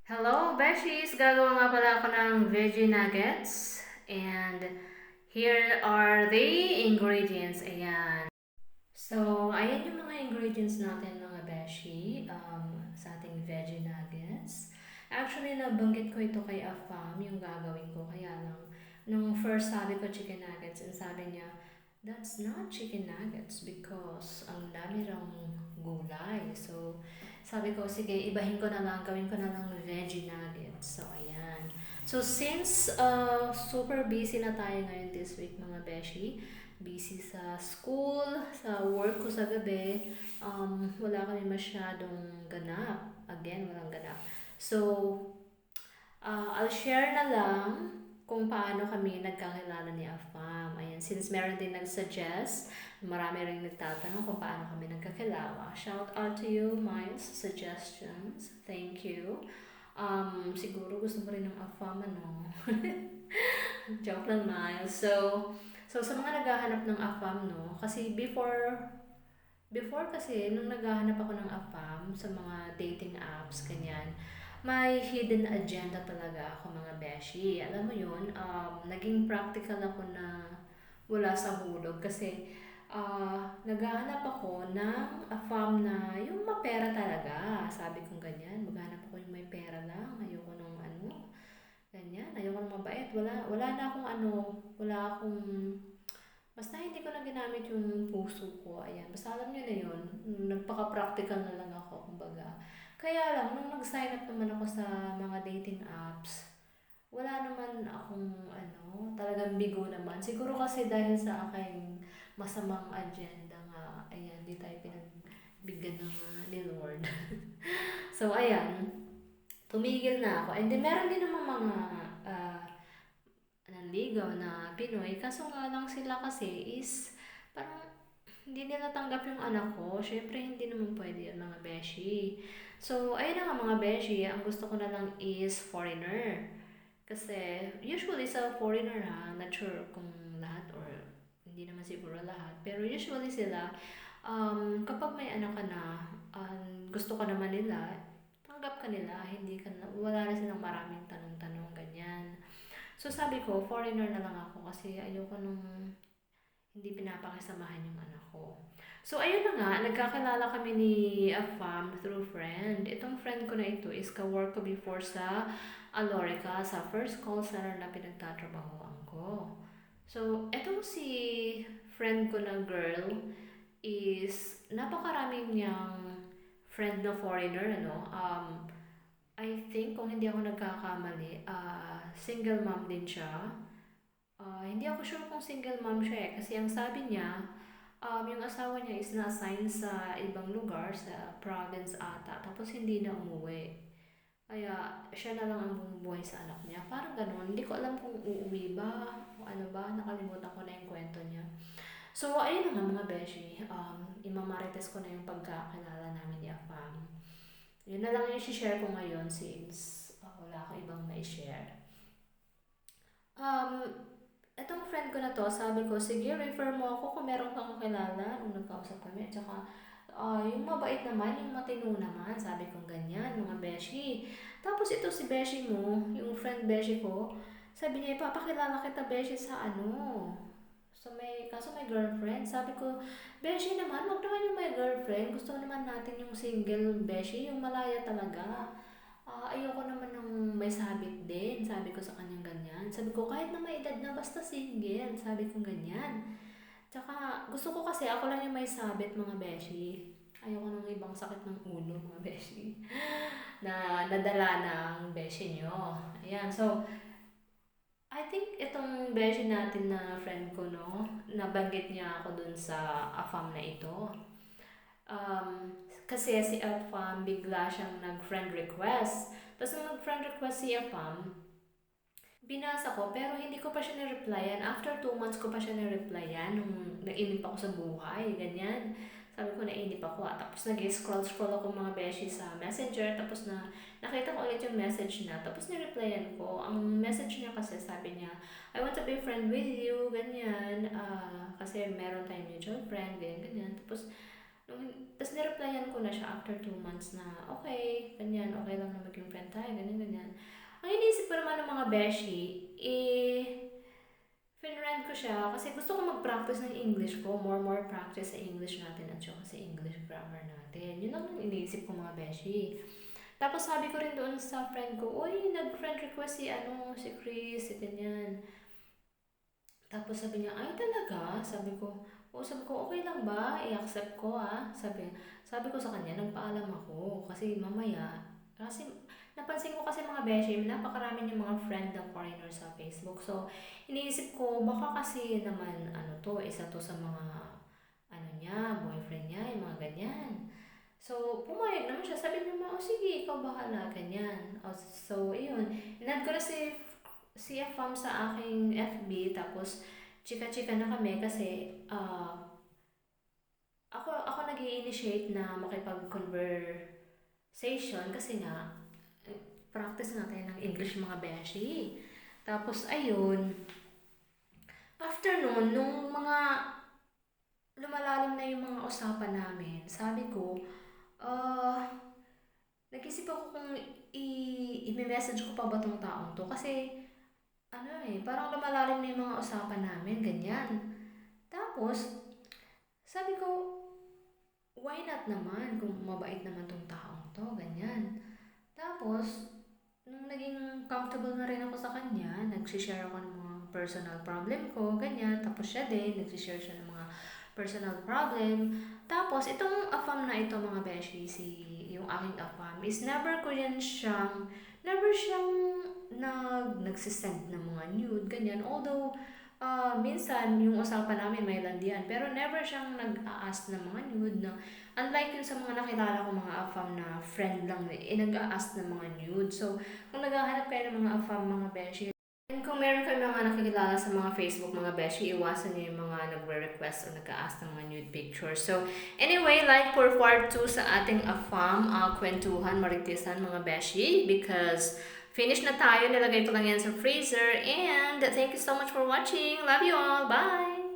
Hello, Beshies! Gagawa nga pala ako ng veggie nuggets. And here are the ingredients. Ayan. So, ayan yung mga ingredients natin mga Beshi sa ating veggie nuggets. Actually, nabanggit ko ito kay Afam, yung gagawin ko. Kaya lang, nung first sabi ko chicken nuggets, and sabi niya, that's not chicken nuggets because ang dami raw gulay. So, sabi ko, sige, ibahin ko na lang, gawin ko na lang veggie nuggets. So, ayan. So, since super busy na tayo ngayon this week mga beshi, busy sa school, sa work ko sa gabi, wala kami masyadong ganap. Again, walang ganap. So, I'll share na lang kung paano kami nagkakilala ni Afam. Ayan, since meron din nag-suggest, marami rin nagtatanong kung paano kami nagkakilala. Shout out to you, Miles, suggestions. Thank you. Siguro gusto mo rin ng Afam, ano? Joke lang, Miles. So sa mga naghahanap ng AFAM, no? Kasi before kasi, nung naghahanap ako ng AFAM sa mga dating apps, ganyan, may hidden agenda talaga ako mga beshi. Alam mo yun, naging practical ako na wala sa hulog kasi naghahanap ako ng AFAM na yung mapera talaga. Sabi kong ganyan, maghanap ako yung may pera lang. Ayoko nung ano, ganyan. Ayoko nung mabait. Wala na akong ano, wala akong basta hindi ko na ginamit yung puso ko. Ayan. Basta alam niyo na yun. Nagpaka-practical na lang ako, kumbaga. Kaya lang, nung nag-sign up naman ako sa mga dating apps, wala naman akong ano, talagang bigo naman. Siguro kasi dahil sa aking masamang agenda nga, ayan, di tayo pinagbigyan ng ni Lord. So, ayan, tumigil na ako. And then, meron din naman mga uh, nanligaw na Pinoy. Kaso nga lang sila kasi is parang hindi nila tanggap yung anak ko. Siyempre, hindi naman pwede yun mga beshi. So, ayun na nga mga beshi. Ang gusto ko na lang is foreigner. Kasi, usually sa foreigner ha, not sure kung lahat or hindi naman siguro lahat. Pero usually sila, kapag may anak ka na, gusto ka naman nila, tanggap ka nila, hindi ka na, wala na silang maraming tanong-tanong, ganyan. So sabi ko, foreigner na lang ako kasi ayoko nung hindi pinapakisamahan yung anak ko. So ayun na nga, nagkakilala kami ni Afam through friend. Itong friend ko na ito is ka-work ko before sa Alorica, sa first call center na pinagtatrabahoan ko. So, etong si friend ko na girl is napakaraming niyang friend na foreigner, ano. I think kung hindi ako nagkakamali, single mom din siya. Hindi ako sure kung single mom siya eh. Kasi ang sabi niya, yung asawa niya is na-assign sa ibang lugar, sa province ata. Tapos hindi na umuwi. Kaya siya na lang ang bumubuhay sa anak niya. Parang ganun. Hindi ko alam kung uuwi ba o ano ba. Nakalimutan ko na yung kwento niya. So, ayun na nga mga beshi. Imamarites ko na yung pagkakilala namin ni Afam. Yun na lang yung share ko ngayon since wala akong ibang may share. Um, Etong friend ko na to, sabi ko, sige, refer mo ako kung meron kang kakilala nung nagkausap kami. At saka, yung mabait naman, yung matino naman, sabi kong ganyan, mga beshi. Tapos ito si beshi mo, yung friend beshi ko, sabi niya, ipapakilala kita beshi sa ano, kaso may girlfriend. Sabi ko, beshi naman, wag naman yung may girlfriend. Gusto naman natin yung single beshi, yung malaya talaga. Ayoko naman ng may sabit din, sabi ko sa kanyang ganyan. Sabi ko, kahit na may edad na, basta single, sabi ko ganyan. Tsaka, gusto ko kasi ako lang yung may sabit, mga beshi. Ayoko ng ibang sakit ng ulo, mga beshi. Na nadala ng beshi nyo. Ayan, so, I think itong beshi natin na friend ko, no, nabanggit niya ako dun sa AFAM na ito. Kasi si Afam bigla siyang nag-friend request. Tapos nung nag-friend request si Afam, binasa ko pero hindi ko pa siya na-replyan. After 2 months ko pa siya na-replyan nung nainip ako sa buhay, ganyan. Sabi ko nainip ako Tapos nag-scroll-scroll ako mga beshi sa messenger. Tapos nakita ko ulit yung message niya. Tapos ni-replyan ko. Ang message niya kasi sabi niya, I want to be friend with you, ganyan. Kasi meron tayong mutual friend, ganyan, ganyan. Tapos Tapos nireplyan ko na siya after 2 months na, okay, ganyan, okay lang na maging friend tayo, ganyan, ganyan. Ang iniisip ko naman ng mga beshi, finrend ko siya kasi gusto ko mag-practice ng English ko, more practice sa English natin at saka sa English grammar natin. Yun lang ang iniisip ko mga beshi. Tapos sabi ko rin doon sa friend ko, uy, nag-friend request si Chris, si ganyan. Tapos sabi niya, ay talaga? Sabi ko, okay lang ba? I-accept ko sabi ko sa kanya, nagpaalam ako. Kasi napansin ko kasi mga beshi, napakarami niyang mga friend ng foreigner sa Facebook. So, iniisip ko, baka kasi naman, isa to sa mga, boyfriend niya, yung mga ganyan. So, pumayag naman siya. Sabi niya, sige, ikaw bahala, ganyan. So, ayun. Inad ko na si Fam sa aking FB, tapos chika-chika na kami kasi ako nag-i-initiate na makipag-conversation kasi nga, practice natin ng English mga beshi. Tapos, ayun, after nun, nung mga lumalalim na yung mga usapan namin, sabi ko, nag-isip ako kung i-message ko pa ba tong taong to kasi parang lumalalim na yung mga usapan namin, ganyan. Tapos, sabi ko, why not naman kung mabait naman tong taong to, ganyan. Tapos, nung naging comfortable na rin ako sa kanya, nagsishare ako ng mga personal problem ko, ganyan. Tapos siya din, nagsishare siya ng mga personal problem. Tapos, itong afam na ito mga beshi, yung aking afam, is never siyang nagsisend ng mga nude, ganyan. Although, minsan, yung usapan namin may landian, pero never siyang nag-a-ask ng mga nude na, unlike yung sa mga nakilala ko mga afam na friend lang, nag-a-ask ng mga nude. So, kung naghahanap kayo ng mga afam, mga beshi, and kung meron kayo mga nakikilala sa mga Facebook, mga beshi, iwasan niyo yung mga nagre-request o nag-a-ask ng mga nude pictures. So, anyway, like for part 2 sa ating afam, kwentuhan, maritisan, mga beshi, because finish na tayo, nilagay ko lang yan sa freezer, and thank you so much for watching. Love you all. Bye!